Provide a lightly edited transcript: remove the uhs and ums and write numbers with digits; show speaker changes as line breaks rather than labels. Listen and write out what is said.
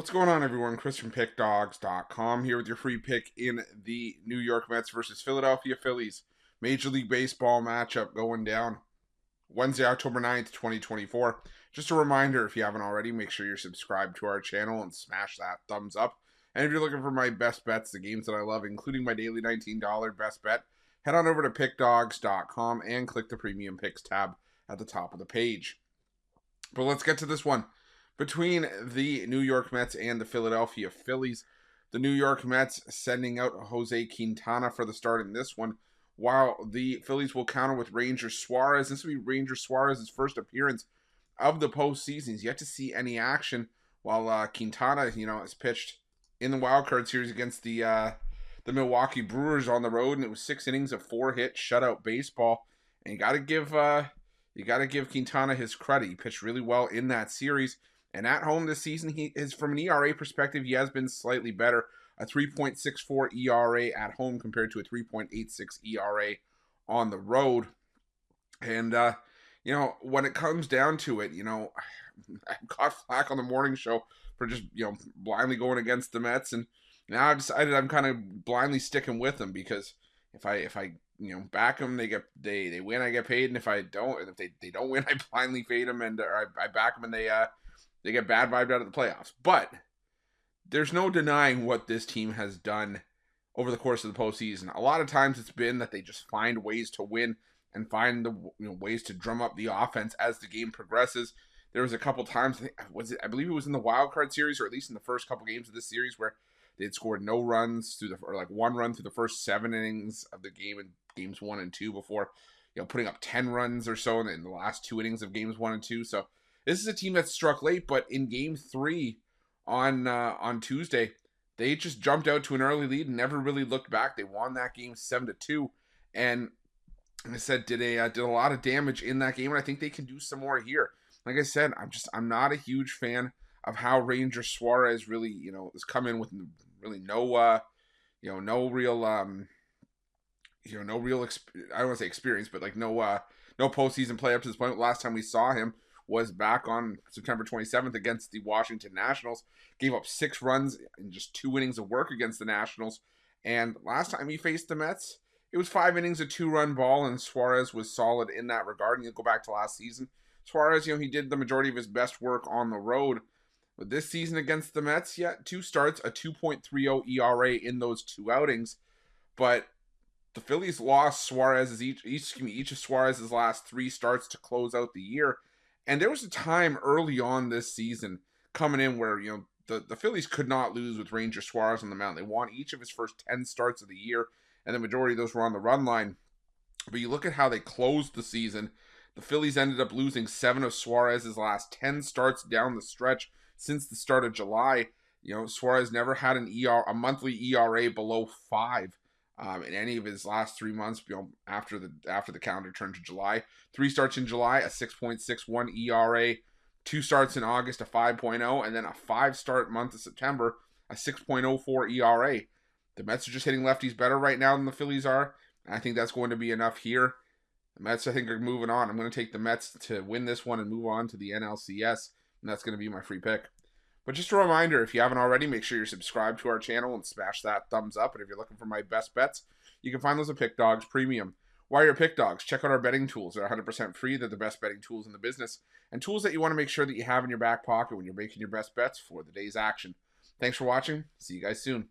What's going on, everyone? Chris from Pickdawgz.com here with your free pick in the New York Mets versus Philadelphia Phillies Major League Baseball matchup going down Wednesday, October 9th, 2024. Just a reminder, if you haven't already, make sure you're subscribed to our channel and smash that thumbs up. And if you're looking for my best bets, the games that I love, including my daily $19 best bet, head on over to Pickdawgz.com and click the Premium Picks tab at the top of the page. But let's get to this one. Between the New York Mets and the Philadelphia Phillies, the New York Mets sending out Jose Quintana for the start in this one, while the Phillies will counter with Ranger Suarez. This will be Ranger Suarez's first appearance of the postseason. He's yet to see any action, while Quintana, has pitched in the wild card series against the Milwaukee Brewers on the road, and it was 6 innings of 4-hit shutout baseball. And you got to give Quintana his credit. He pitched really well in that series. And at home this season, he is, from an ERA perspective, he has been slightly better. A 3.64 ERA at home compared to a 3.86 ERA on the road. And, when it comes down to it, I got flack on the morning show for just, blindly going against the Mets. And now I've decided I'm kind of blindly sticking with them, because if I back them, they win, I get paid. And if I don't, and if they don't win, I blindly fade them, and I back them, and they get bad vibed out of the playoffs. But there's no denying what this team has done over the course of the postseason. A lot of times it's been that they just find ways to win and find the ways to drum up the offense as the game progresses. There was a couple times, I believe it was in the wild card series, or at least in the first couple games of this series, where they had scored no runs or one run through the first 7 innings of the game in games 1 and 2 before putting up 10 runs or so in the last 2 innings of games 1 and 2. So this is a team that struck late, but in Game 3 on Tuesday, they just jumped out to an early lead and never really looked back. They won that game 7-2, and like I said, did a lot of damage in that game, and I think they can do some more here. Like I said, I'm not a huge fan of how Ranger Suarez really has come in with really no real I don't want to say experience, but no postseason play up to this point. Last time we saw him was back on September 27th against the Washington Nationals. Gave up 6 runs in just 2 innings of work against the Nationals. And last time he faced the Mets, it was 5 innings of 2-run ball, and Suarez was solid in that regard. And you go back to last season, Suarez, he did the majority of his best work on the road. But this season against the Mets, 2 starts, a 2.30 ERA in those 2 outings. But the Phillies lost each of Suarez's last 3 starts to close out the year. And there was a time early on this season coming in where, the Phillies could not lose with Ranger Suarez on the mound. They won each of his first 10 starts of the year, and the majority of those were on the run line. But you look at how they closed the season. The Phillies ended up losing 7 of Suarez's last 10 starts down the stretch since the start of July. Suarez never had a monthly ERA below 5. In any of his last 3 months, after the calendar turned to July. 3 starts in July, a 6.61 ERA. 2 starts in August, a 5.0, and then a 5-start month of September, a 6.04 ERA. The Mets are just hitting lefties better right now than the Phillies are. I think that's going to be enough here. The Mets, I think, are moving on. I'm going to take the Mets to win this one and move on to the NLCS, and that's going to be my free pick. But just a reminder, if you haven't already, make sure you're subscribed to our channel and smash that thumbs up. And if you're looking for my best bets, you can find those at Pick Dawgz Premium. While you're at Pick Dawgz, check out our betting tools. They're 100% free. They're the best betting tools in the business, and tools that you want to make sure that you have in your back pocket when you're making your best bets for the day's action. Thanks for watching. See you guys soon.